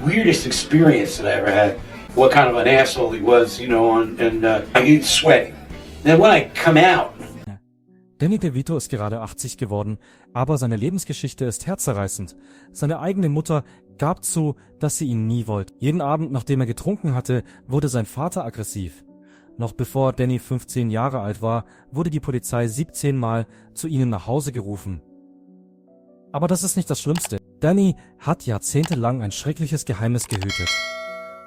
weirdest experience that I ever had. What kind of an asshole he was, you know, and I get sweating. Then when I come out. Danny DeVito ist gerade 80 geworden, aber seine Lebensgeschichte ist herzzerreißend. Seine eigene Mutter gab zu, dass sie ihn nie wollte. Jeden Abend, nachdem er getrunken hatte, wurde sein Vater aggressiv. Noch bevor Danny 15 Jahre alt war, wurde die Polizei 17 Mal zu ihnen nach Hause gerufen. Aber das ist nicht das Schlimmste. Danny hat jahrzehntelang ein schreckliches Geheimnis gehütet.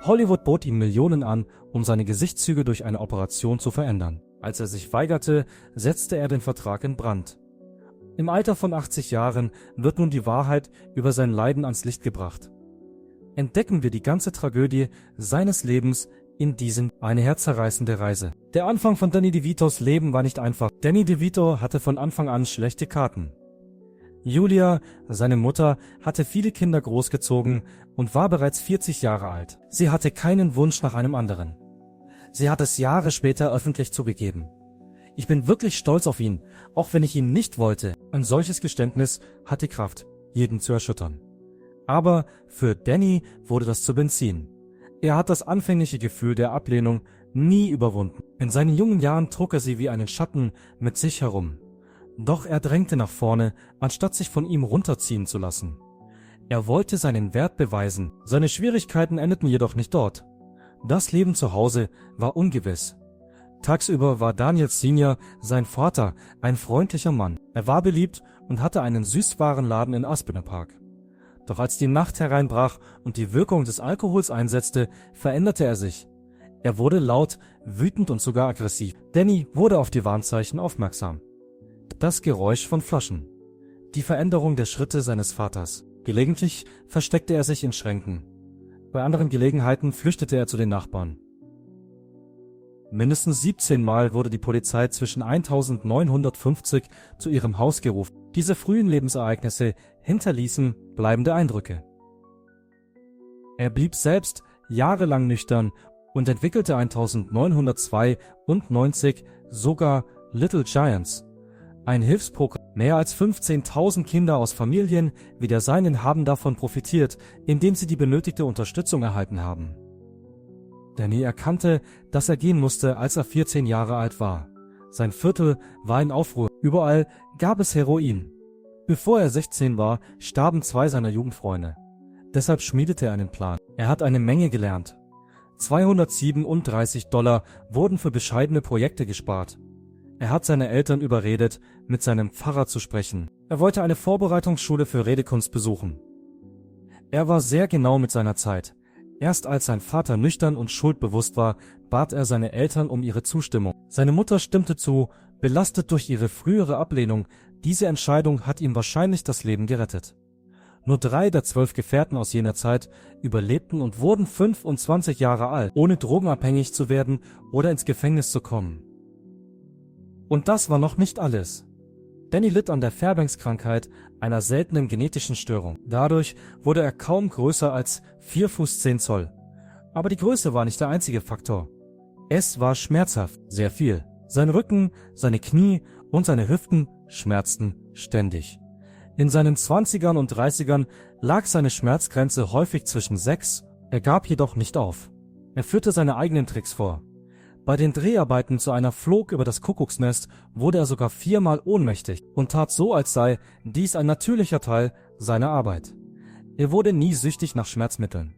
Hollywood bot ihm Millionen an, um seine Gesichtszüge durch eine Operation zu verändern. Als er sich weigerte, setzte er den Vertrag in Brand. Im Alter von 80 Jahren wird nun die Wahrheit über sein Leiden ans Licht gebracht. Entdecken wir die ganze Tragödie seines Lebens in diesem eine herzzerreißende Reise. Der Anfang von Danny DeVitos Leben war nicht einfach. Danny DeVito hatte von Anfang an schlechte Karten. Julia, seine Mutter, hatte viele Kinder großgezogen und war bereits 40 Jahre alt. Sie hatte keinen Wunsch nach einem anderen. Sie hat es Jahre später öffentlich zugegeben. Ich bin wirklich stolz auf ihn, auch wenn ich ihn nicht wollte. Ein solches Geständnis hat die Kraft, jeden zu erschüttern. Aber für Danny wurde das zu Benzin. Er hat das anfängliche Gefühl der Ablehnung nie überwunden. In seinen jungen Jahren trug er sie wie einen Schatten mit sich herum. Doch er drängte nach vorne, anstatt sich von ihm runterziehen zu lassen. Er wollte seinen Wert beweisen. Seine Schwierigkeiten endeten jedoch nicht dort. Das Leben zu Hause war ungewiss. Tagsüber war Daniel Senior, sein Vater, ein freundlicher Mann. Er war beliebt und hatte einen Süßwarenladen in Aspener Park. Doch als die Nacht hereinbrach und die Wirkung des Alkohols einsetzte, veränderte er sich. Er wurde laut, wütend und sogar aggressiv. Danny wurde auf die Warnzeichen aufmerksam. Das Geräusch von Flaschen. Die Veränderung der Schritte seines Vaters. Gelegentlich versteckte er sich in Schränken. Bei anderen Gelegenheiten flüchtete er zu den Nachbarn. Mindestens 17 Mal wurde die Polizei zwischen 1950 zu ihrem Haus gerufen. Diese frühen Lebensereignisse hinterließen bleibende Eindrücke. Er blieb selbst jahrelang nüchtern und entwickelte 1992 sogar Little Giants, ein Hilfsprogramm. Mehr als 15.000 Kinder aus Familien wie der seinen haben davon profitiert, indem sie die benötigte Unterstützung erhalten haben. Danny erkannte, dass er gehen musste, als er 14 Jahre alt war. Sein Viertel war in Aufruhr. Überall gab es Heroin. Bevor er 16 war, starben 2 seiner Jugendfreunde. Deshalb schmiedete er einen Plan. Er hat eine Menge gelernt. $237 wurden für bescheidene Projekte gespart. Er hat seine Eltern überredet, mit seinem Pfarrer zu sprechen. Er wollte eine Vorbereitungsschule für Redekunst besuchen. Er war sehr genau mit seiner Zeit. Erst als sein Vater nüchtern und schuldbewusst war, bat er seine Eltern um ihre Zustimmung. Seine Mutter stimmte zu, belastet durch ihre frühere Ablehnung. Diese Entscheidung hat ihm wahrscheinlich das Leben gerettet. Nur 3 der 12 Gefährten aus jener Zeit überlebten und wurden 25 Jahre alt, ohne drogenabhängig zu werden oder ins Gefängnis zu kommen. Und das war noch nicht alles. Danny litt an der Fairbanks-Krankheit, einer seltenen genetischen Störung. Dadurch wurde er kaum größer als 4 Fuß 10 Zoll. Aber die Größe war nicht der einzige Faktor. Es war schmerzhaft, sehr viel. Sein Rücken, seine Knie und seine Hüften schmerzten ständig. In seinen 20ern und 30ern lag seine Schmerzgrenze häufig zwischen 6. Er gab jedoch nicht auf. Er führte seine eigenen Tricks vor. Bei den Dreharbeiten zu einer Flog über das Kuckucksnest wurde er sogar 4-mal ohnmächtig und tat so, als sei dies ein natürlicher Teil seiner Arbeit. Er wurde nie süchtig nach Schmerzmitteln,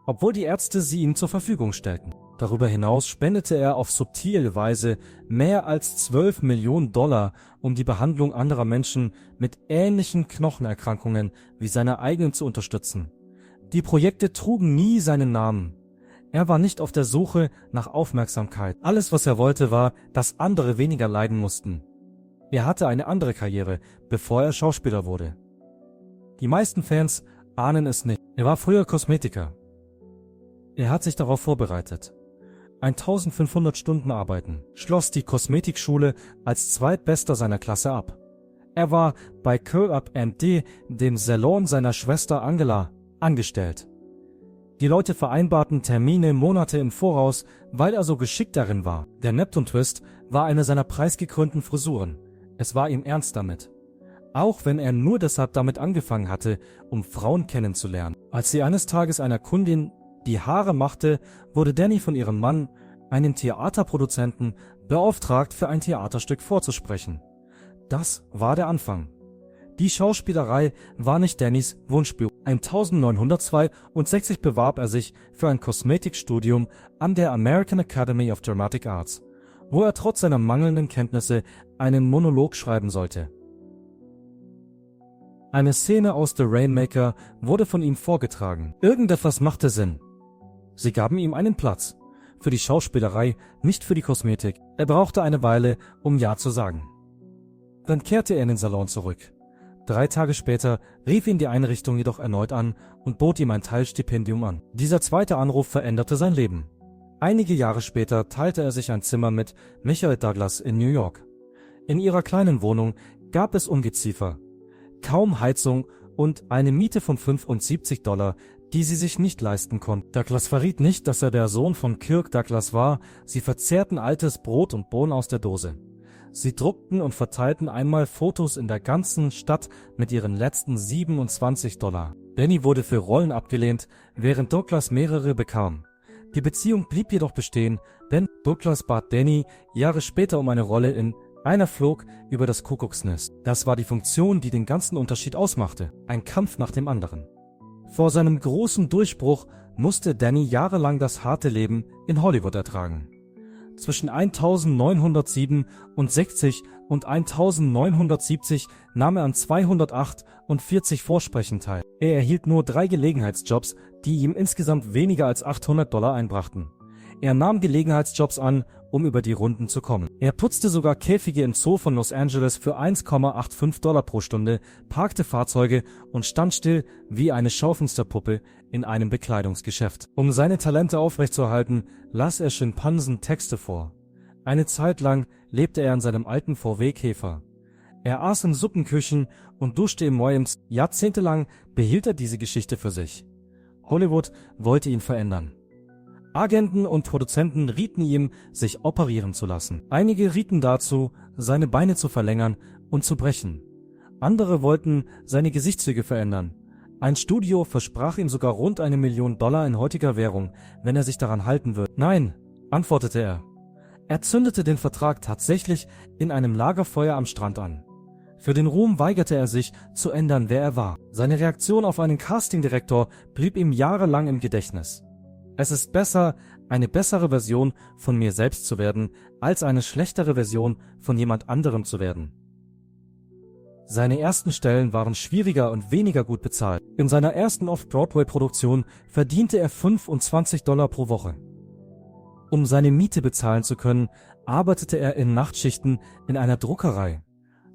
obwohl die Ärzte sie ihm zur Verfügung stellten. Darüber hinaus spendete er auf subtile Weise mehr als $12 Millionen, um die Behandlung anderer Menschen mit ähnlichen Knochenerkrankungen wie seiner eigenen zu unterstützen. Die Projekte trugen nie seinen Namen. Er war nicht auf der Suche nach Aufmerksamkeit. Alles, was er wollte, war, dass andere weniger leiden mussten. Er hatte eine andere Karriere, bevor er Schauspieler wurde. Die meisten Fans ahnen es nicht. Er war früher Kosmetiker. Er hat sich darauf vorbereitet. 1500 Stunden arbeiten, schloss die Kosmetikschule als Zweitbester seiner Klasse ab. Er war bei Curl-Up MD, dem Salon seiner Schwester Angela, angestellt. Die Leute vereinbarten Termine Monate im Voraus, weil er so geschickt darin war. Der Neptune Twist war eine seiner preisgekrönten Frisuren. Es war ihm ernst damit. auch wenn er nur deshalb damit angefangen hatte, um Frauen kennenzulernen. Als sie eines Tages einer Kundin die Haare machte, wurde Danny von ihrem Mann, einem Theaterproduzenten, beauftragt, für ein Theaterstück vorzusprechen. Das war der Anfang. Die Schauspielerei war nicht Dannys Wunschberuf. 1962 bewarb er sich für ein Kosmetikstudium an der American Academy of Dramatic Arts, wo er trotz seiner mangelnden Kenntnisse einen Monolog schreiben sollte. Eine Szene aus The Rainmaker wurde von ihm vorgetragen. Irgendetwas machte Sinn. Sie gaben ihm einen Platz. Für die Schauspielerei, nicht für die Kosmetik. Er brauchte eine Weile, um Ja zu sagen. Dann kehrte er in den Salon zurück. 3 Tage später rief ihn die Einrichtung jedoch erneut an und bot ihm ein Teilstipendium an. Dieser zweite Anruf veränderte sein Leben. Einige Jahre später teilte er sich ein Zimmer mit Michael Douglas in New York. In ihrer kleinen Wohnung gab es Ungeziefer, kaum Heizung und eine Miete von $75, die sie sich nicht leisten konnten. Douglas verriet nicht, dass er der Sohn von Kirk Douglas war. Sie verzehrten altes Brot und Bohnen aus der Dose. Sie druckten und verteilten einmal Fotos in der ganzen Stadt mit ihren letzten $27. Danny wurde für Rollen abgelehnt, während Douglas mehrere bekam. Die Beziehung blieb jedoch bestehen, denn Douglas bat Danny Jahre später um eine Rolle in Einer flog über das Kuckucksnest. Das war die Funktion, die den ganzen Unterschied ausmachte. Ein Kampf nach dem anderen. Vor seinem großen Durchbruch musste Danny jahrelang das harte Leben in Hollywood ertragen. Zwischen 1967 und 1970 nahm er an 248 Vorsprechen teil. Er erhielt nur 3 Gelegenheitsjobs, die ihm insgesamt weniger als $800 einbrachten. Er nahm Gelegenheitsjobs an, um über die Runden zu kommen. Er putzte sogar Käfige im Zoo von Los Angeles für $1,85 pro Stunde, parkte Fahrzeuge und stand still wie eine Schaufensterpuppe in einem Bekleidungsgeschäft. Um seine Talente aufrechtzuerhalten, las er Schimpansen Texte vor. Eine Zeit lang lebte er in seinem alten VW Käfer. Er aß in Suppenküchen und duschte im Williams. Jahrzehntelang behielt er diese Geschichte für sich. Hollywood wollte ihn verändern. Agenten und Produzenten rieten ihm, sich operieren zu lassen. Einige rieten dazu, seine Beine zu verlängern und zu brechen. Andere wollten seine Gesichtszüge verändern. Ein Studio versprach ihm sogar rund $1 Million in heutiger Währung, wenn er sich daran halten würde. Nein, antwortete er. Er zündete den Vertrag tatsächlich in einem Lagerfeuer am Strand an. Für den Ruhm weigerte er sich, zu ändern, wer er war. Seine Reaktion auf einen Castingdirektor blieb ihm jahrelang im Gedächtnis. Es ist besser, eine bessere Version von mir selbst zu werden, als eine schlechtere Version von jemand anderem zu werden. Seine ersten Stellen waren schwieriger und weniger gut bezahlt. In seiner ersten Off-Broadway-Produktion verdiente er $25 pro Woche. Um seine Miete bezahlen zu können, arbeitete er in Nachtschichten in einer Druckerei.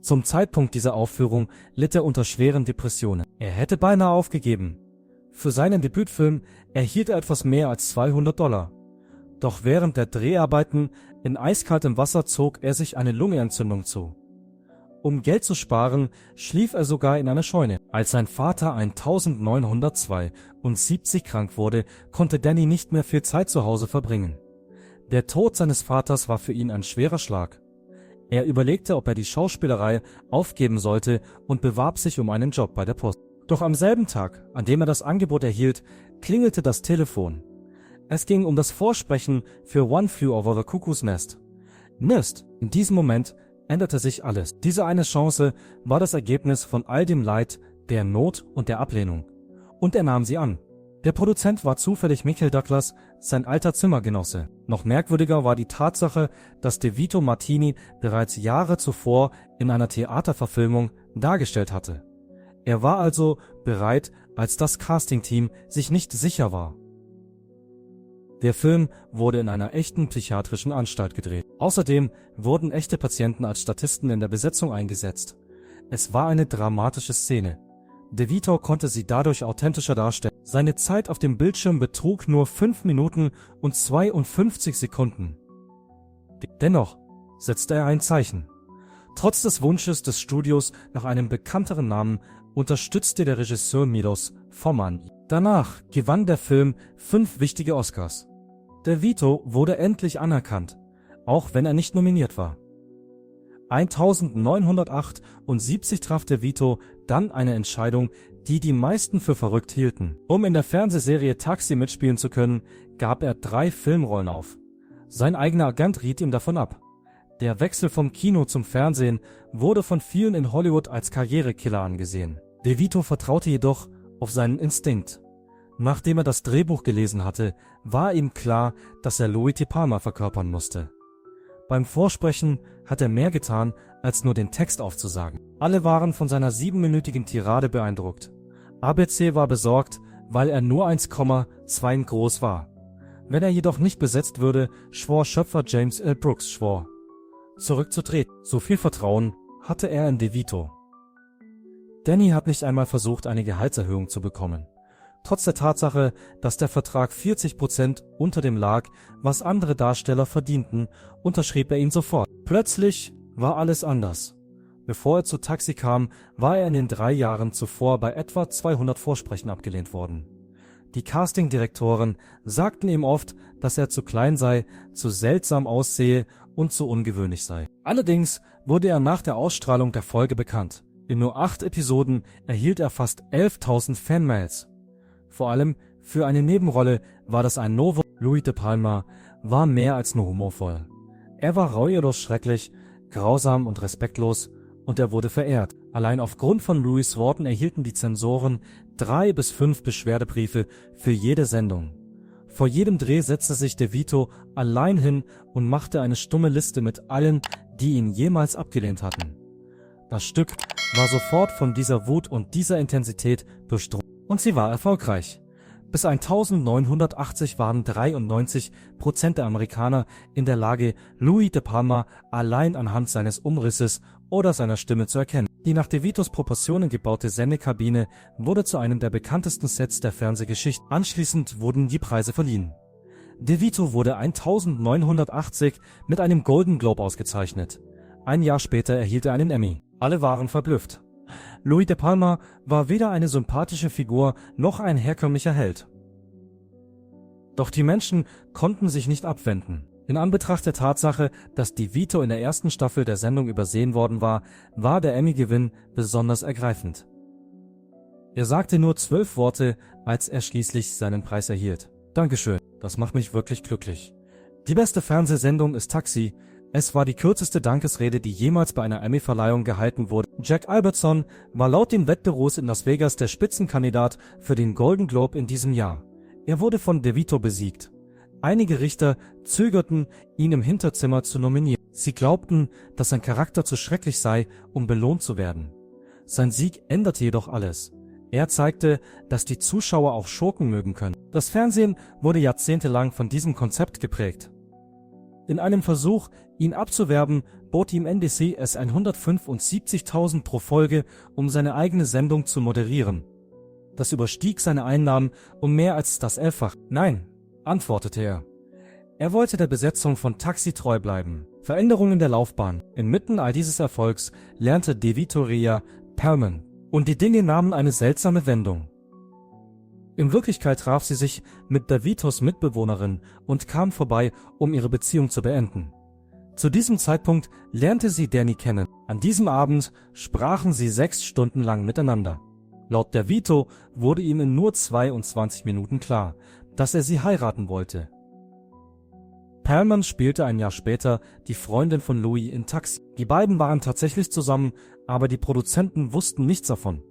Zum Zeitpunkt dieser Aufführung litt er unter schweren Depressionen. Er hätte beinahe aufgegeben. Für seinen Debütfilm erhielt er etwas mehr als $200. Doch während der Dreharbeiten in eiskaltem Wasser zog er sich eine Lungenentzündung zu. Um Geld zu sparen, schlief er sogar in einer Scheune. Als sein Vater 1972 krank wurde, konnte Danny nicht mehr viel Zeit zu Hause verbringen. Der Tod seines Vaters war für ihn ein schwerer Schlag. Er überlegte, ob er die Schauspielerei aufgeben sollte und bewarb sich um einen Job bei der Post. Doch am selben Tag, an dem er das Angebot erhielt, klingelte das Telefon. Es ging um das Vorsprechen für One Flew Over the Cuckoo's Nest. Mist, in diesem Moment änderte sich alles. Diese eine Chance war das Ergebnis von all dem Leid, der Not und der Ablehnung. Und er nahm sie an. Der Produzent war zufällig Michael Douglas, sein alter Zimmergenosse. Noch merkwürdiger war die Tatsache, dass DeVito Martini bereits Jahre zuvor in einer Theaterverfilmung dargestellt hatte. Er war also bereit, als das Castingteam sich nicht sicher war. Der Film wurde in einer echten psychiatrischen Anstalt gedreht. Außerdem wurden echte Patienten als Statisten in der Besetzung eingesetzt. Es war eine dramatische Szene. DeVito konnte sie dadurch authentischer darstellen. Seine Zeit auf dem Bildschirm betrug nur 5 Minuten und 52 Sekunden. Dennoch setzte er ein Zeichen. Trotz des Wunsches des Studios nach einem bekannteren Namen unterstützte der Regisseur Milos Forman. Danach gewann der Film 5 wichtige Oscars. DeVito wurde endlich anerkannt, auch wenn er nicht nominiert war. 1978 traf DeVito dann eine Entscheidung, die die meisten für verrückt hielten. Um in der Fernsehserie Taxi mitspielen zu können, gab er 3 Filmrollen auf. Sein eigener Agent riet ihm davon ab. Der Wechsel vom Kino zum Fernsehen wurde von vielen in Hollywood als Karrierekiller angesehen. DeVito vertraute jedoch auf seinen Instinkt. Nachdem er das Drehbuch gelesen hatte, war ihm klar, dass er Louis De Palma verkörpern musste. Beim Vorsprechen hat er mehr getan, als nur den Text aufzusagen. Alle waren von seiner 7-minütigen Tirade beeindruckt. ABC war besorgt, weil er nur 1,2 groß war. Wenn er jedoch nicht besetzt würde, schwor Schöpfer James L. Brooks zurückzutreten. So viel Vertrauen hatte er in DeVito. Danny hat nicht einmal versucht, eine Gehaltserhöhung zu bekommen. Trotz der Tatsache, dass der Vertrag 40% unter dem lag, was andere Darsteller verdienten, unterschrieb er ihn sofort. Plötzlich war alles anders. Bevor er zu Taxi kam, war er in den 3 Jahren zuvor bei etwa 200 Vorsprechen abgelehnt worden. Die Castingdirektoren sagten ihm oft, dass er zu klein sei, zu seltsam aussehe und zu ungewöhnlich sei. Allerdings wurde er nach der Ausstrahlung der Folge bekannt. In nur 8 Episoden erhielt er fast 11.000 Fanmails. Vor allem für eine Nebenrolle war das ein Novum. Louis De Palma war mehr als nur humorvoll. Er war reuelos schrecklich, grausam und respektlos und er wurde verehrt. Allein aufgrund von Louis' Worten erhielten die Zensoren 3 bis 5 Beschwerdebriefe für jede Sendung. Vor jedem Dreh setzte sich DeVito allein hin und machte eine stumme Liste mit allen, die ihn jemals abgelehnt hatten. Das Stück war sofort von dieser Wut und dieser Intensität durchdrungen. Und sie war erfolgreich. Bis 1980 waren 93% der Amerikaner in der Lage, Louis De Palma allein anhand seines Umrisses oder seiner Stimme zu erkennen. Die nach DeVitos Proportionen gebaute Sendekabine wurde zu einem der bekanntesten Sets der Fernsehgeschichte. Anschließend wurden die Preise verliehen. DeVito wurde 1980 mit einem Golden Globe ausgezeichnet. Ein Jahr später erhielt er einen Emmy. Alle waren verblüfft. Louis De Palma war weder eine sympathische Figur noch ein herkömmlicher Held. Doch die Menschen konnten sich nicht abwenden. In Anbetracht der Tatsache, dass DeVito in der ersten Staffel der Sendung übersehen worden war, war der Emmy-Gewinn besonders ergreifend. Er sagte nur 12 Worte, als er schließlich seinen Preis erhielt. Dankeschön, das macht mich wirklich glücklich. Die beste Fernsehsendung ist Taxi. Es war die kürzeste Dankesrede, die jemals bei einer Emmy-Verleihung gehalten wurde. Jack Albertson war laut den Wettbüros in Las Vegas der Spitzenkandidat für den Golden Globe in diesem Jahr. Er wurde von DeVito besiegt. Einige Richter zögerten, ihn im Hinterzimmer zu nominieren. Sie glaubten, dass sein Charakter zu schrecklich sei, um belohnt zu werden. Sein Sieg änderte jedoch alles. Er zeigte, dass die Zuschauer auch Schurken mögen können. Das Fernsehen wurde jahrzehntelang von diesem Konzept geprägt. In einem Versuch, ihn abzuwerben, bot ihm NBC es 175.000 pro Folge, um seine eigene Sendung zu moderieren. Das überstieg seine Einnahmen um mehr als das 11-fache. Nein, antwortete er. Er wollte der Besetzung von Taxi treu bleiben. Veränderungen der Laufbahn. Inmitten all dieses Erfolgs lernte DeVito Rhea Perlman. Und die Dinge nahmen eine seltsame Wendung. In Wirklichkeit traf sie sich mit DeVitos Mitbewohnerin und kam vorbei, um ihre Beziehung zu beenden. Zu diesem Zeitpunkt lernte sie Danny kennen. An diesem Abend sprachen sie 6 Stunden lang miteinander. Laut DeVito wurde ihm in nur 22 Minuten klar, dass er sie heiraten wollte. Perlman spielte ein Jahr später die Freundin von Louis in Taxi. Die beiden waren tatsächlich zusammen, aber die Produzenten wussten nichts davon.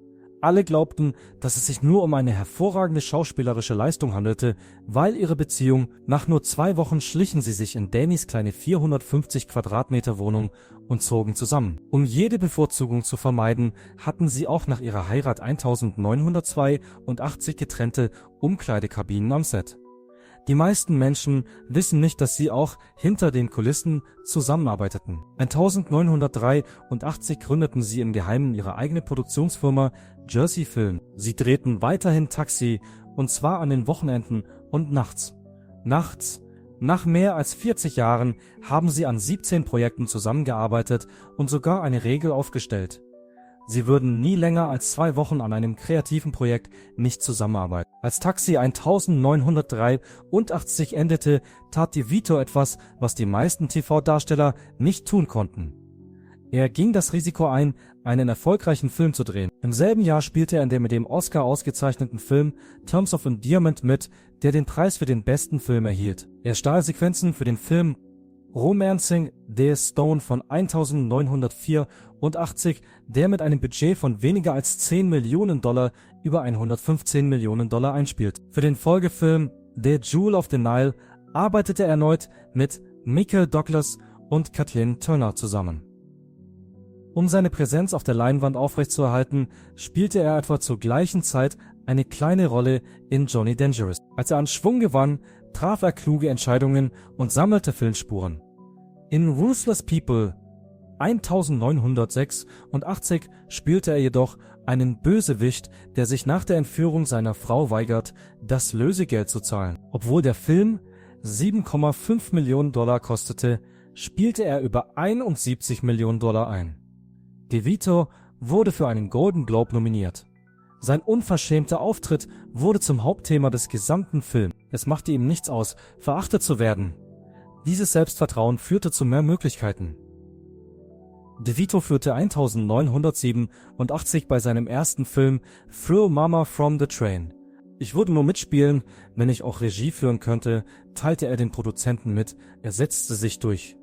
Alle glaubten, dass es sich nur um eine hervorragende schauspielerische Leistung handelte, weil ihre Beziehung nach nur 2 Wochen schlichen sie sich in Dannys kleine 450 Quadratmeter Wohnung und zogen zusammen. Um jede Bevorzugung zu vermeiden, hatten sie auch nach ihrer Heirat 1982 getrennte Umkleidekabinen am Set. Die meisten Menschen wissen nicht, dass sie auch hinter den Kulissen zusammenarbeiteten. 1983 gründeten sie im Geheimen ihre eigene Produktionsfirma Jersey Film. Sie drehten weiterhin Taxi, und zwar an den Wochenenden und nachts. Nach mehr als 40 Jahren, haben sie an 17 Projekten zusammengearbeitet und sogar eine Regel aufgestellt. Sie würden nie länger als 2 Wochen an einem kreativen Projekt nicht zusammenarbeiten. Als Taxi 1983 endete, tat DeVito etwas, was die meisten TV-Darsteller nicht tun konnten. Er ging das Risiko ein, einen erfolgreichen Film zu drehen. Im selben Jahr spielte er in dem mit dem Oscar ausgezeichneten Film Terms of Endearment mit, der den Preis für den besten Film erhielt. Er stahl Sequenzen für den Film Romancing the Stone von 1984, der mit einem Budget von weniger als $10 Millionen über $115 Millionen einspielt. Für den Folgefilm The Jewel of the Nile arbeitete er erneut mit Michael Douglas und Kathleen Turner zusammen. Um seine Präsenz auf der Leinwand aufrechtzuerhalten, spielte er etwa zur gleichen Zeit eine kleine Rolle in Johnny Dangerous. Als er an Schwung gewann, traf er kluge Entscheidungen und sammelte Filmspuren. In Ruthless People 1986 spielte er jedoch einen Bösewicht, der sich nach der Entführung seiner Frau weigert, das Lösegeld zu zahlen. Obwohl der Film $7,5 Millionen kostete, spielte er über $71 Millionen ein. DeVito wurde für einen Golden Globe nominiert. Sein unverschämter Auftritt wurde zum Hauptthema des gesamten Films. Es machte ihm nichts aus, verachtet zu werden. Dieses Selbstvertrauen führte zu mehr Möglichkeiten. DeVito führte 1987 bei seinem ersten Film Throw Mama from the Train. Ich würde nur mitspielen, wenn ich auch Regie führen könnte, teilte er den Produzenten mit, er setzte sich durch.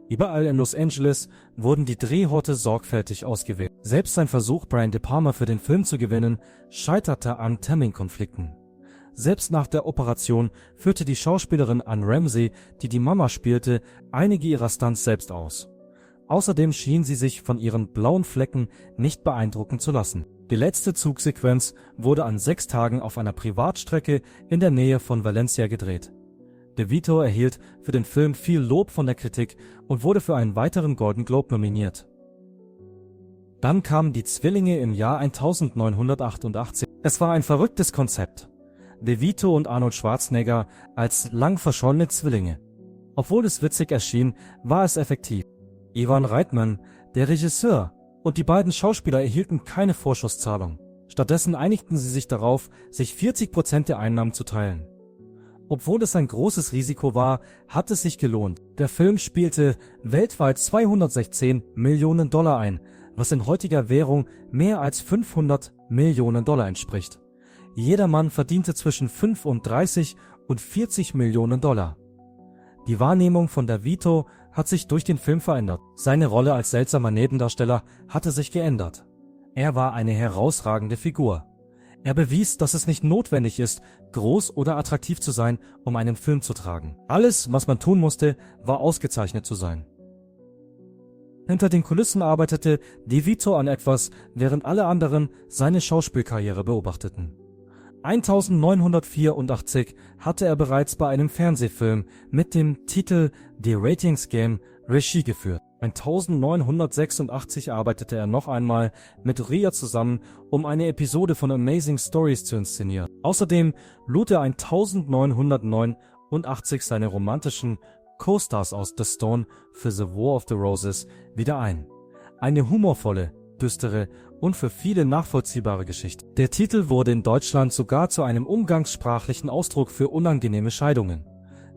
Überall in Los Angeles wurden die Drehorte sorgfältig ausgewählt. Selbst sein Versuch, Brian De Palma für den Film zu gewinnen, scheiterte an Timing-Konflikten. Selbst nach der Operation führte die Schauspielerin Anne Ramsey, die die Mama spielte, einige ihrer Stunts selbst aus. Außerdem schien sie sich von ihren blauen Flecken nicht beeindrucken zu lassen. Die letzte Zugsequenz wurde an 6 Tagen auf einer Privatstrecke in der Nähe von Valencia gedreht. DeVito erhielt für den Film viel Lob von der Kritik und wurde für einen weiteren Golden Globe nominiert. Dann kamen die Zwillinge im Jahr 1988. Es war ein verrücktes Konzept. DeVito und Arnold Schwarzenegger als lang verschollene Zwillinge. Obwohl es witzig erschien, war es effektiv. Ivan Reitman, der Regisseur, und die beiden Schauspieler erhielten keine Vorschusszahlung. Stattdessen einigten sie sich darauf, sich 40% der Einnahmen zu teilen. Obwohl es ein großes Risiko war, hat es sich gelohnt. Der Film spielte weltweit $216 Millionen ein, was in heutiger Währung mehr als $500 Millionen entspricht. Jeder Mann verdiente zwischen 35 und 40 Millionen $. Die Wahrnehmung von DeVito hat sich durch den Film verändert. Seine Rolle als seltsamer Nebendarsteller hatte sich geändert. Er war eine herausragende Figur. Er bewies, dass es nicht notwendig ist, groß oder attraktiv zu sein, um einen Film zu tragen. Alles, was man tun musste, war ausgezeichnet zu sein. Hinter den Kulissen arbeitete DeVito an etwas, während alle anderen seine Schauspielkarriere beobachteten. 1984 hatte er bereits bei einem Fernsehfilm mit dem Titel The Ratings Game Regie geführt. 1986 arbeitete er noch einmal mit Rhea zusammen, um eine Episode von Amazing Stories zu inszenieren. Außerdem lud er 1989 seine romantischen Co-Stars aus The Stone für The War of the Roses wieder ein. Eine humorvolle, düstere und für viele nachvollziehbare Geschichte. Der Titel wurde in Deutschland sogar zu einem umgangssprachlichen Ausdruck für unangenehme Scheidungen.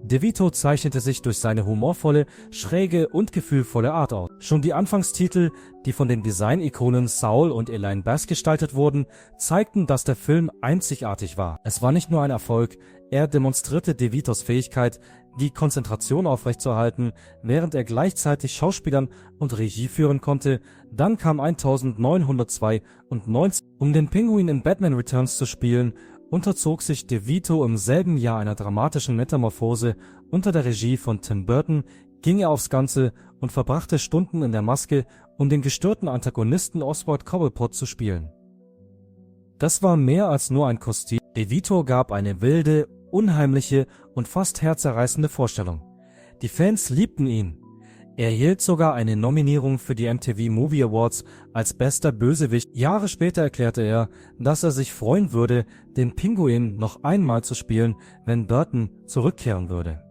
DeVito zeichnete sich durch seine humorvolle, schräge und gefühlvolle Art aus. Schon die Anfangstitel, die von den Design-Ikonen Saul und Elaine Bass gestaltet wurden, zeigten, dass der Film einzigartig war. Es war nicht nur ein Erfolg, er demonstrierte DeVitos Fähigkeit, die Konzentration aufrechtzuerhalten, während er gleichzeitig Schauspielern und Regie führen konnte. Dann kam 1992, um den Pinguin in Batman Returns zu spielen, unterzog sich DeVito im selben Jahr einer dramatischen Metamorphose. Unter der Regie von Tim Burton ging er aufs Ganze und verbrachte Stunden in der Maske, um den gestörten Antagonisten Oswald Cobblepot zu spielen. Das war mehr als nur ein Kostüm. DeVito gab eine wilde, unheimliche und fast herzerreißende Vorstellung. Die Fans liebten ihn. Er erhielt sogar eine Nominierung für die MTV Movie Awards als bester Bösewicht. Jahre später erklärte er, dass er sich freuen würde, den Pinguin noch einmal zu spielen, wenn Burton zurückkehren würde.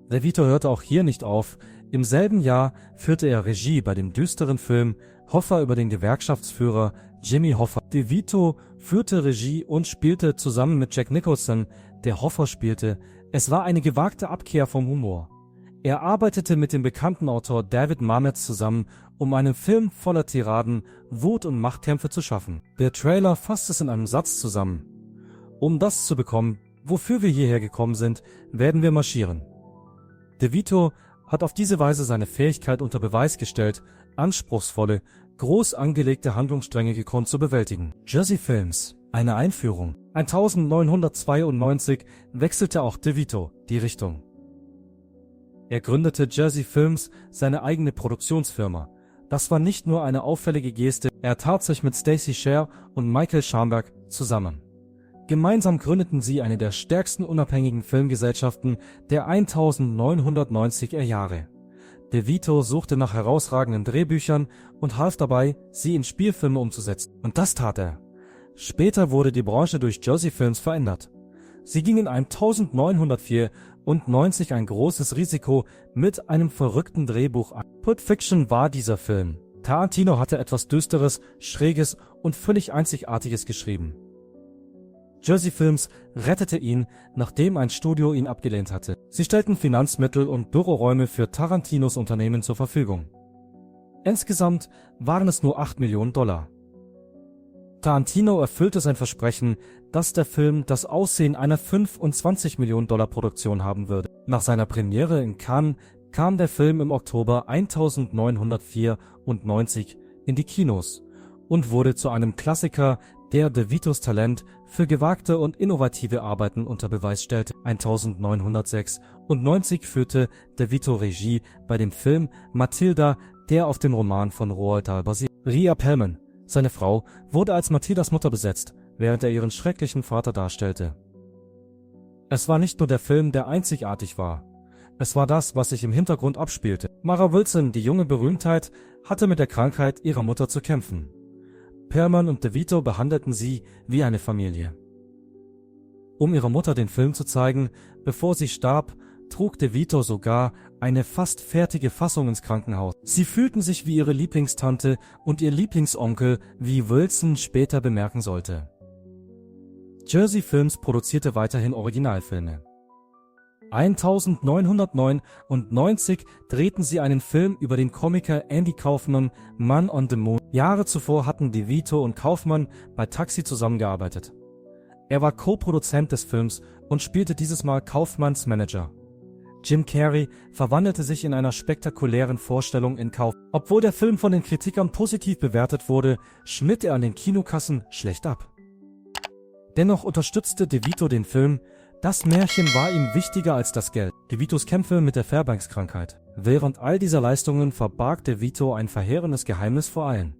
DeVito hörte auch hier nicht auf. Im selben Jahr führte er Regie bei dem düsteren Film Hoffa über den Gewerkschaftsführer Jimmy Hoffa. DeVito führte Regie und spielte zusammen mit Jack Nicholson, der Hoffa spielte. Es war eine gewagte Abkehr vom Humor. Er arbeitete mit dem bekannten Autor David Mamet zusammen, um einen Film voller Tiraden, Wut und Machtkämpfe zu schaffen. Der Trailer fasst es in einem Satz zusammen. Um das zu bekommen, wofür wir hierher gekommen sind, werden wir marschieren. DeVito hat auf diese Weise seine Fähigkeit unter Beweis gestellt, anspruchsvolle, groß angelegte Handlungsstränge gekonnt zu bewältigen. Jersey Films, eine Einführung. 1992 wechselte auch DeVito die Richtung. Er gründete Jersey Films, seine eigene Produktionsfirma. Das war nicht nur eine auffällige Geste, er tat sich mit Stacey Sher und Michael Schamberg zusammen. Gemeinsam gründeten sie eine der stärksten unabhängigen Filmgesellschaften der 1990er Jahre. DeVito suchte nach herausragenden Drehbüchern und half dabei, sie in Spielfilme umzusetzen. Und das tat er. Später wurde die Branche durch Jersey Films verändert. Sie gingen 1994 ein großes Risiko mit einem verrückten Drehbuch ein. Pulp Fiction war dieser Film. Tarantino hatte etwas Düsteres, Schräges und völlig Einzigartiges geschrieben. Jersey Films rettete ihn, nachdem ein Studio ihn abgelehnt hatte. Sie stellten Finanzmittel und Büroräume für Tarantinos Unternehmen zur Verfügung. Insgesamt waren es nur $8 Millionen. Tarantino erfüllte sein Versprechen, dass der Film das Aussehen einer $25 Millionen Produktion haben würde. Nach seiner Premiere in Cannes kam der Film im Oktober 1994 in die Kinos und wurde zu einem Klassiker, der DeVitos Talent für gewagte und innovative Arbeiten unter Beweis stellte. 1996 führte DeVito Regie bei dem Film Matilda, der auf dem Roman von Roald Dahl basiert. Rhea Perlman, seine Frau, wurde als Matildas Mutter besetzt, während er ihren schrecklichen Vater darstellte. Es war nicht nur der Film, der einzigartig war. Es war das, was sich im Hintergrund abspielte. Mara Wilson, die junge Berühmtheit, hatte mit der Krankheit ihrer Mutter zu kämpfen. Perlman und DeVito behandelten sie wie eine Familie. Um ihrer Mutter den Film zu zeigen, bevor sie starb, trug DeVito sogar eine fast fertige Fassung ins Krankenhaus. Sie fühlten sich wie ihre Lieblingstante und ihr Lieblingsonkel, wie Wilson später bemerken sollte. Jersey Films produzierte weiterhin Originalfilme. 1999 drehten sie einen Film über den Komiker Andy Kaufman, Man on the Moon. Jahre zuvor hatten DeVito und Kaufman bei Taxi zusammengearbeitet. Er war Co-Produzent des Films und spielte dieses Mal Kaufmans Manager. Jim Carrey verwandelte sich in einer spektakulären Vorstellung in Kaufman. Obwohl der Film von den Kritikern positiv bewertet wurde, schnitt er an den Kinokassen schlecht ab. Dennoch unterstützte DeVito den Film. Das Märchen war ihm wichtiger als das Geld. DeVitos Kämpfe mit der Fairbanks-Krankheit. Während all dieser Leistungen verbarg DeVito ein verheerendes Geheimnis vor allen.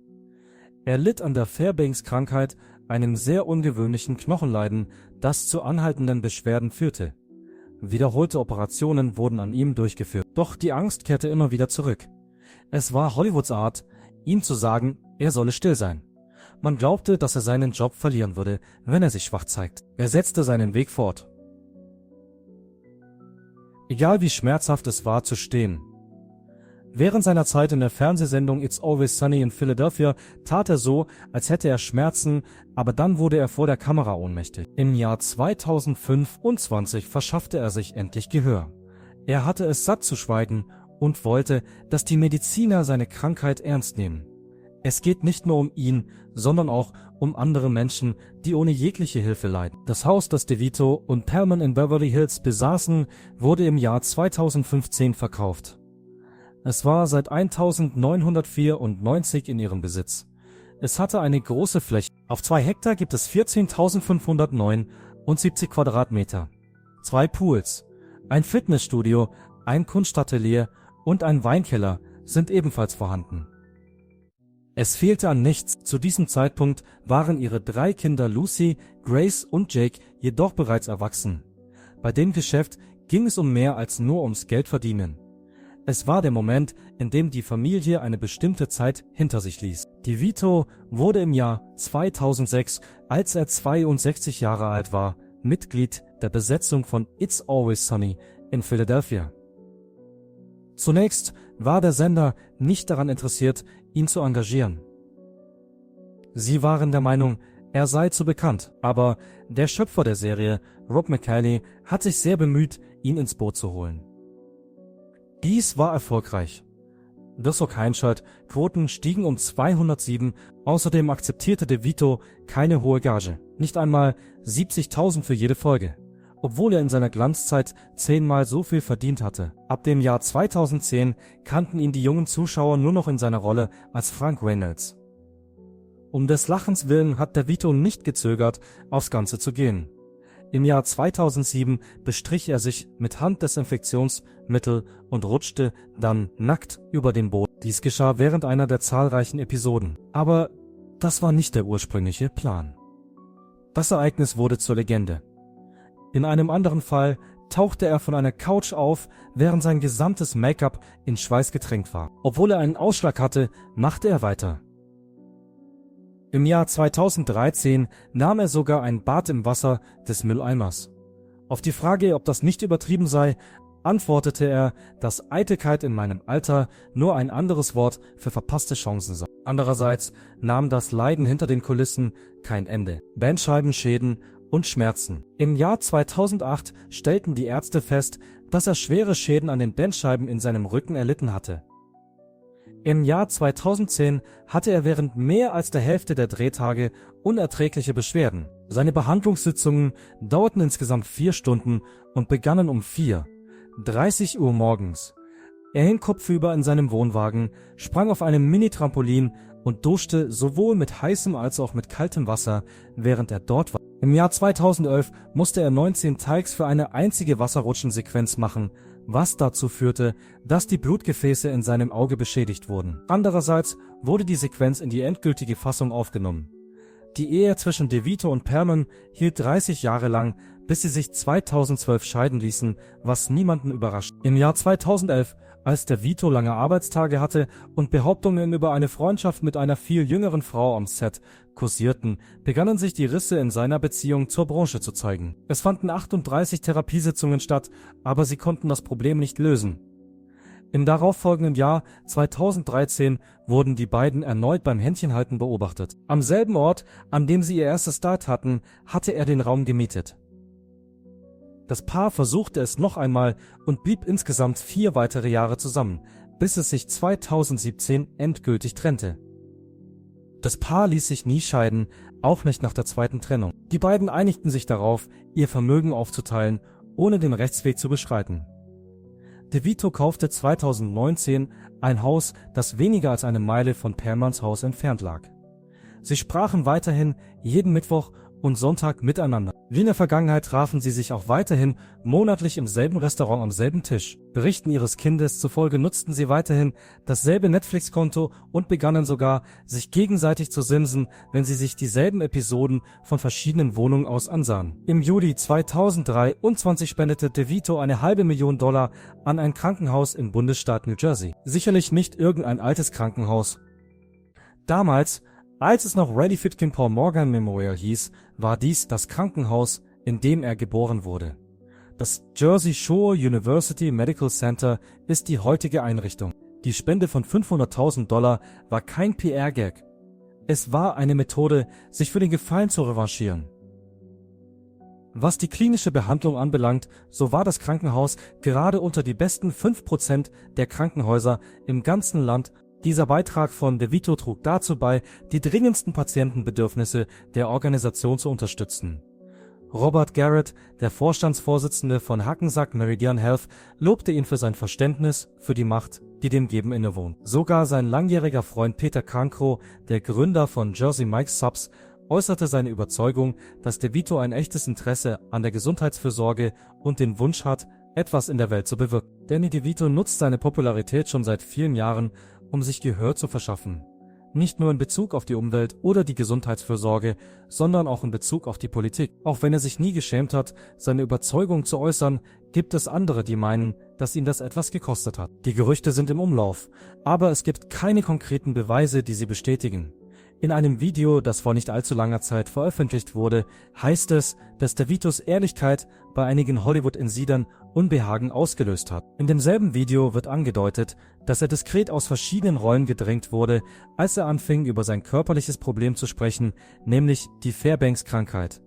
Er litt an der Fairbanks-Krankheit, einem sehr ungewöhnlichen Knochenleiden, das zu anhaltenden Beschwerden führte. Wiederholte Operationen wurden an ihm durchgeführt. Doch die Angst kehrte immer wieder zurück. Es war Hollywoods Art, ihm zu sagen, er solle still sein. Man glaubte, dass er seinen Job verlieren würde, wenn er sich schwach zeigt. Er setzte seinen Weg fort. Egal wie schmerzhaft es war zu stehen. Während seiner Zeit in der Fernsehsendung It's Always Sunny in Philadelphia tat er so, als hätte er Schmerzen, aber dann wurde er vor der Kamera ohnmächtig. Im Jahr 2025 verschaffte er sich endlich Gehör. Er hatte es satt zu schweigen und wollte, dass die Mediziner seine Krankheit ernst nehmen. Es geht nicht nur um ihn, sondern auch um andere Menschen, die ohne jegliche Hilfe leiden. Das Haus, das DeVito und Perlman in Beverly Hills besaßen, wurde im Jahr 2015 verkauft. Es war seit 1994 in ihrem Besitz. Es hatte eine große Fläche. Auf 2 Hektar gibt es 14.579 Quadratmeter. 2 Pools, ein Fitnessstudio, ein Kunstatelier und ein Weinkeller sind ebenfalls vorhanden. Es fehlte an nichts. Zu diesem Zeitpunkt waren ihre 3 Kinder Lucy, Grace und Jake jedoch bereits erwachsen. Bei dem Geschäft ging es um mehr als nur ums Geld verdienen. Es war der Moment, in dem die Familie eine bestimmte Zeit hinter sich ließ. DeVito wurde im Jahr 2006, als er 62 Jahre alt war, Mitglied der Besetzung von It's Always Sunny in Philadelphia. Zunächst war der Sender nicht daran interessiert, ihn zu engagieren. Sie waren der Meinung, er sei zu bekannt, aber der Schöpfer der Serie, Rob McElhenney, hat sich sehr bemüht, ihn ins Boot zu holen. Dies war erfolgreich. Dirk Heinscheid-Quoten stiegen um 207, außerdem akzeptierte DeVito keine hohe Gage, nicht einmal 70.000 für jede Folge, obwohl er in seiner Glanzzeit 10-mal so viel verdient hatte. Ab dem Jahr 2010 kannten ihn die jungen Zuschauer nur noch in seiner Rolle als Frank Reynolds. Um des Lachens willen hat DeVito nicht gezögert, aufs Ganze zu gehen. Im Jahr 2007 bestrich er sich mit Handdesinfektionsmittel und rutschte dann nackt über den Boden. Dies geschah während einer der zahlreichen Episoden. Aber das war nicht der ursprüngliche Plan. Das Ereignis wurde zur Legende. In einem anderen Fall tauchte er von einer Couch auf, während sein gesamtes Make-up in Schweiß getränkt war. Obwohl er einen Ausschlag hatte, machte er weiter. Im Jahr 2013 nahm er sogar ein Bad im Wasser des Mülleimers. Auf die Frage, ob das nicht übertrieben sei, antwortete er, dass Eitelkeit in meinem Alter nur ein anderes Wort für verpasste Chancen sei. Andererseits nahm das Leiden hinter den Kulissen kein Ende. Bandscheibenschäden und Schmerzen. Im Jahr 2008 stellten die Ärzte fest, dass er schwere Schäden an den Bandscheiben in seinem Rücken erlitten hatte. Im Jahr 2010 hatte er während mehr als der Hälfte der Drehtage unerträgliche Beschwerden. Seine Behandlungssitzungen dauerten insgesamt 4 Stunden und begannen um 4:30 Uhr morgens. Er hing kopfüber in seinem Wohnwagen, sprang auf einem Mini-Trampolin und duschte sowohl mit heißem als auch mit kaltem Wasser, während er dort war. Im Jahr 2011 musste er 19 Takes für eine einzige Wasserrutschensequenz machen, was dazu führte, dass die Blutgefäße in seinem Auge beschädigt wurden. Andererseits wurde die Sequenz in die endgültige Fassung aufgenommen. Die Ehe zwischen DeVito und Perlman hielt 30 Jahre lang, bis sie sich 2012 scheiden ließen, was niemanden überrascht. Im Jahr 2011, als DeVito lange Arbeitstage hatte und Behauptungen über eine Freundschaft mit einer viel jüngeren Frau am Set kursierten, begannen sich die Risse in seiner Beziehung zur Branche zu zeigen. Es fanden 38 Therapiesitzungen statt, aber sie konnten das Problem nicht lösen. Im darauffolgenden Jahr 2013 wurden die beiden erneut beim Händchenhalten beobachtet. Am selben Ort, an dem sie ihr erstes Date hatten, hatte er den Raum gemietet. Das Paar versuchte es noch einmal und blieb insgesamt 4 weitere Jahre zusammen, bis es sich 2017 endgültig trennte. Das Paar ließ sich nie scheiden, auch nicht nach der zweiten Trennung. Die beiden einigten sich darauf, ihr Vermögen aufzuteilen, ohne den Rechtsweg zu beschreiten. DeVito kaufte 2019 ein Haus, das weniger als eine Meile von Perlmans Haus entfernt lag. Sie sprachen weiterhin jeden Mittwoch und Sonntag miteinander. Wie in der Vergangenheit trafen sie sich auch weiterhin monatlich im selben Restaurant am selben Tisch. Berichten ihres Kindes zufolge nutzten sie weiterhin dasselbe Netflix-Konto und begannen sogar, sich gegenseitig zu simsen, wenn sie sich dieselben Episoden von verschiedenen Wohnungen aus ansahen. Im Juli 2023 spendete DeVito $500.000 an ein Krankenhaus im Bundesstaat New Jersey. Sicherlich nicht irgendein altes Krankenhaus. Damals, als es noch Reddy Fitkin Paul Morgan Memorial hieß, war dies das Krankenhaus, in dem er geboren wurde. Das Jersey Shore University Medical Center ist die heutige Einrichtung. Die Spende von $500.000 war kein PR-Gag. Es war eine Methode, sich für den Gefallen zu revanchieren. Was die klinische Behandlung anbelangt, so war das Krankenhaus gerade unter die besten 5% der Krankenhäuser im ganzen Land. Dieser Beitrag von DeVito trug dazu bei, die dringendsten Patientenbedürfnisse der Organisation zu unterstützen. Robert Garrett, der Vorstandsvorsitzende von Hackensack Meridian Health, lobte ihn für sein Verständnis für die Macht, die dem Geben innewohnt. Sogar sein langjähriger Freund Peter Cancro, der Gründer von Jersey Mike's Subs, äußerte seine Überzeugung, dass DeVito ein echtes Interesse an der Gesundheitsfürsorge und den Wunsch hat, etwas in der Welt zu bewirken. Danny DeVito nutzt seine Popularität schon seit vielen Jahren, um sich Gehör zu verschaffen. Nicht nur in Bezug auf die Umwelt oder die Gesundheitsfürsorge, sondern auch in Bezug auf die Politik. Auch wenn er sich nie geschämt hat, seine Überzeugung zu äußern, gibt es andere, die meinen, dass ihn das etwas gekostet hat. Die Gerüchte sind im Umlauf, aber es gibt keine konkreten Beweise, die sie bestätigen. In einem Video, das vor nicht allzu langer Zeit veröffentlicht wurde, heißt es, dass DeVitos Ehrlichkeit bei einigen Hollywood-Insidern Unbehagen ausgelöst hat. In demselben Video wird angedeutet, dass er diskret aus verschiedenen Rollen gedrängt wurde, als er anfing, über sein körperliches Problem zu sprechen, nämlich die Fairbanks-Krankheit.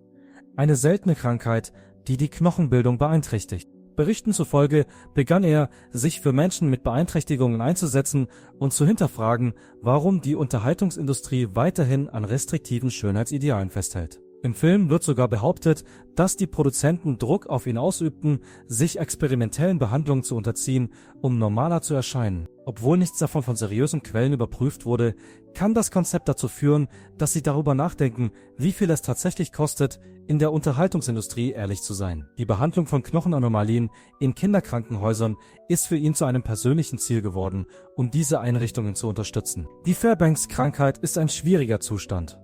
Eine seltene Krankheit, die die Knochenbildung beeinträchtigt. Berichten zufolge begann er, sich für Menschen mit Beeinträchtigungen einzusetzen und zu hinterfragen, warum die Unterhaltungsindustrie weiterhin an restriktiven Schönheitsidealen festhält. Im Film wird sogar behauptet, dass die Produzenten Druck auf ihn ausübten, sich experimentellen Behandlungen zu unterziehen, um normaler zu erscheinen. Obwohl nichts davon von seriösen Quellen überprüft wurde, kann das Konzept dazu führen, dass sie darüber nachdenken, wie viel es tatsächlich kostet, in der Unterhaltungsindustrie ehrlich zu sein. Die Behandlung von Knochenanomalien in Kinderkrankenhäusern ist für ihn zu einem persönlichen Ziel geworden, um diese Einrichtungen zu unterstützen. Die Fairbanks-Krankheit ist ein schwieriger Zustand.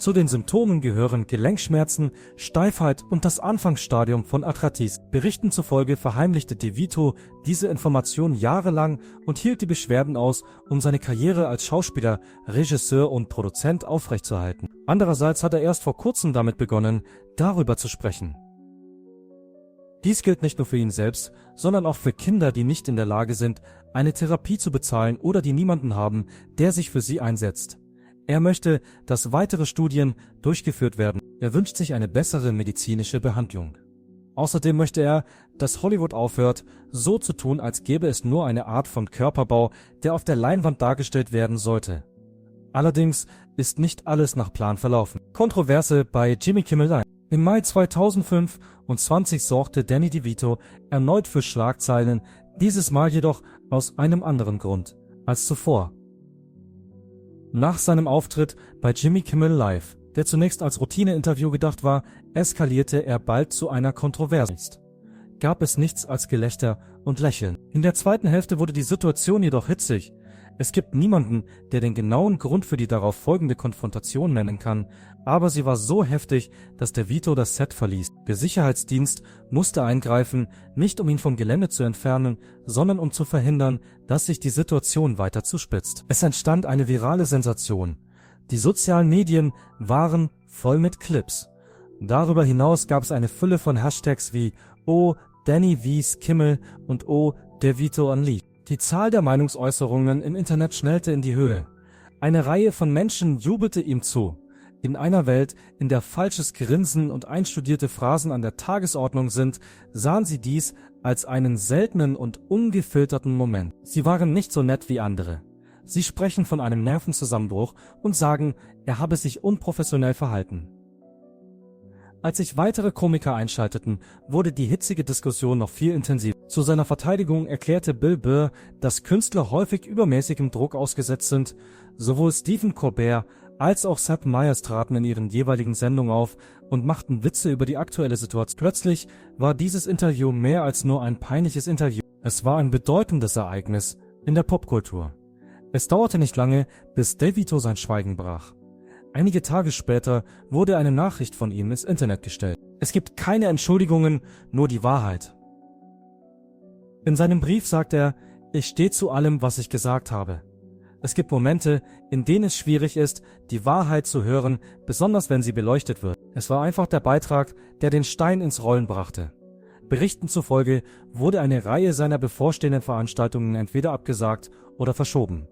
Zu den Symptomen gehören Gelenkschmerzen, Steifheit und das Anfangsstadium von Arthritis. Berichten zufolge verheimlichte DeVito diese Information jahrelang und hielt die Beschwerden aus, um seine Karriere als Schauspieler, Regisseur und Produzent aufrechtzuerhalten. Andererseits hat er erst vor kurzem damit begonnen, darüber zu sprechen. Dies gilt nicht nur für ihn selbst, sondern auch für Kinder, die nicht in der Lage sind, eine Therapie zu bezahlen oder die niemanden haben, der sich für sie einsetzt. Er möchte, dass weitere Studien durchgeführt werden. Er wünscht sich eine bessere medizinische Behandlung. Außerdem möchte er, dass Hollywood aufhört, so zu tun, als gäbe es nur eine Art von Körperbau, der auf der Leinwand dargestellt werden sollte. Allerdings ist nicht alles nach Plan verlaufen. Kontroverse bei Jimmy Kimmel Live. Im Mai 2025 sorgte Danny DeVito erneut für Schlagzeilen, dieses Mal jedoch aus einem anderen Grund als zuvor. Nach seinem Auftritt bei Jimmy Kimmel Live, der zunächst als Routine-Interview gedacht war, eskalierte er bald zu einer Kontroverse. Gab es nichts als Gelächter und Lächeln. In der zweiten Hälfte wurde die Situation jedoch hitzig. Es gibt niemanden, der den genauen Grund für die darauf folgende Konfrontation nennen kann, aber sie war so heftig, dass DeVito das Set verließ. Der Sicherheitsdienst musste eingreifen, nicht um ihn vom Gelände zu entfernen, sondern um zu verhindern, dass sich die Situation weiter zuspitzt. Es entstand eine virale Sensation. Die sozialen Medien waren voll mit Clips. Darüber hinaus gab es eine Fülle von Hashtags wie "Oh, Danny V's Kimmel" und "Oh, DeVito Unleashed". Die Zahl der Meinungsäußerungen im Internet schnellte in die Höhe. Eine Reihe von Menschen jubelte ihm zu. In einer Welt, in der falsches Grinsen und einstudierte Phrasen an der Tagesordnung sind, sahen sie dies als einen seltenen und ungefilterten Moment. Sie waren nicht so nett wie andere. Sie sprechen von einem Nervenzusammenbruch und sagen, er habe sich unprofessionell verhalten. Als sich weitere Komiker einschalteten, wurde die hitzige Diskussion noch viel intensiver. Zu seiner Verteidigung erklärte Bill Burr, dass Künstler häufig übermäßigem Druck ausgesetzt sind. Sowohl Stephen Colbert als auch Seth Meyers traten in ihren jeweiligen Sendungen auf und machten Witze über die aktuelle Situation. Plötzlich war dieses Interview mehr als nur ein peinliches Interview. Es war ein bedeutendes Ereignis in der Popkultur. Es dauerte nicht lange, bis DeVito sein Schweigen brach. Einige Tage später wurde eine Nachricht von ihm ins Internet gestellt. Es gibt keine Entschuldigungen, nur die Wahrheit. In seinem Brief sagt er, ich stehe zu allem, was ich gesagt habe. Es gibt Momente, in denen es schwierig ist, die Wahrheit zu hören, besonders wenn sie beleuchtet wird. Es war einfach der Beitrag, der den Stein ins Rollen brachte. Berichten zufolge wurde eine Reihe seiner bevorstehenden Veranstaltungen entweder abgesagt oder verschoben.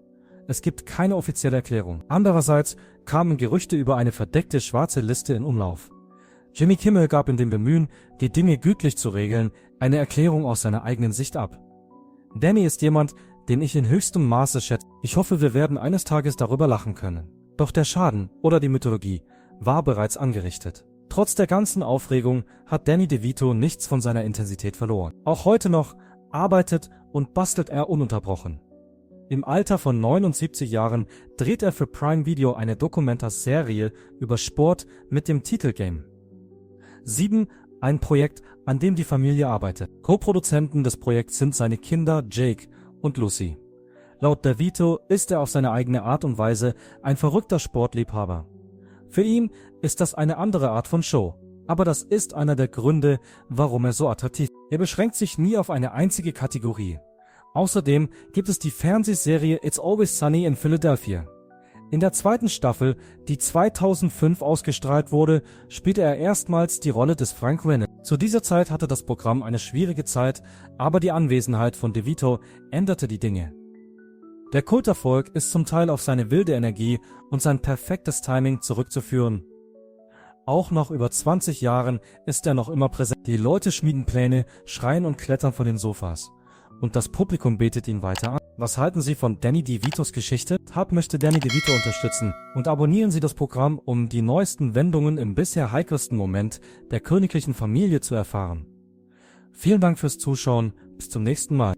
Es gibt keine offizielle Erklärung. Andererseits kamen Gerüchte über eine verdeckte schwarze Liste in Umlauf. Jimmy Kimmel gab in dem Bemühen, die Dinge gütlich zu regeln, eine Erklärung aus seiner eigenen Sicht ab. Danny ist jemand, den ich in höchstem Maße schätze. Ich hoffe, wir werden eines Tages darüber lachen können. Doch der Schaden oder die Mythologie war bereits angerichtet. Trotz der ganzen Aufregung hat Danny DeVito nichts von seiner Intensität verloren. Auch heute noch arbeitet und bastelt er ununterbrochen. Im Alter von 79 Jahren dreht er für Prime Video eine Dokumentarserie über Sport mit dem Titel Game 7, ein Projekt, an dem die Familie arbeitet. Co-Produzenten des Projekts sind seine Kinder Jake und Lucy. Laut DeVito ist er auf seine eigene Art und Weise ein verrückter Sportliebhaber. Für ihn ist das eine andere Art von Show, aber das ist einer der Gründe, warum er so attraktiv ist. Er beschränkt sich nie auf eine einzige Kategorie. Außerdem gibt es die Fernsehserie It's Always Sunny in Philadelphia. In der zweiten Staffel, die 2005 ausgestrahlt wurde, spielte er erstmals die Rolle des Frank Renner. Zu dieser Zeit hatte das Programm eine schwierige Zeit, aber die Anwesenheit von DeVito änderte die Dinge. Der Kulterfolg ist zum Teil auf seine wilde Energie und sein perfektes Timing zurückzuführen. Auch nach über 20 Jahren ist er noch immer präsent. Die Leute schmieden Pläne, schreien und klettern von den Sofas. Und das Publikum betet ihn weiter an. Was halten Sie von Danny DeVitos Geschichte? Hub möchte Danny DeVito unterstützen und abonnieren Sie das Programm, um die neuesten Wendungen im bisher heikelsten Moment der königlichen Familie zu erfahren. Vielen Dank fürs Zuschauen, bis zum nächsten Mal.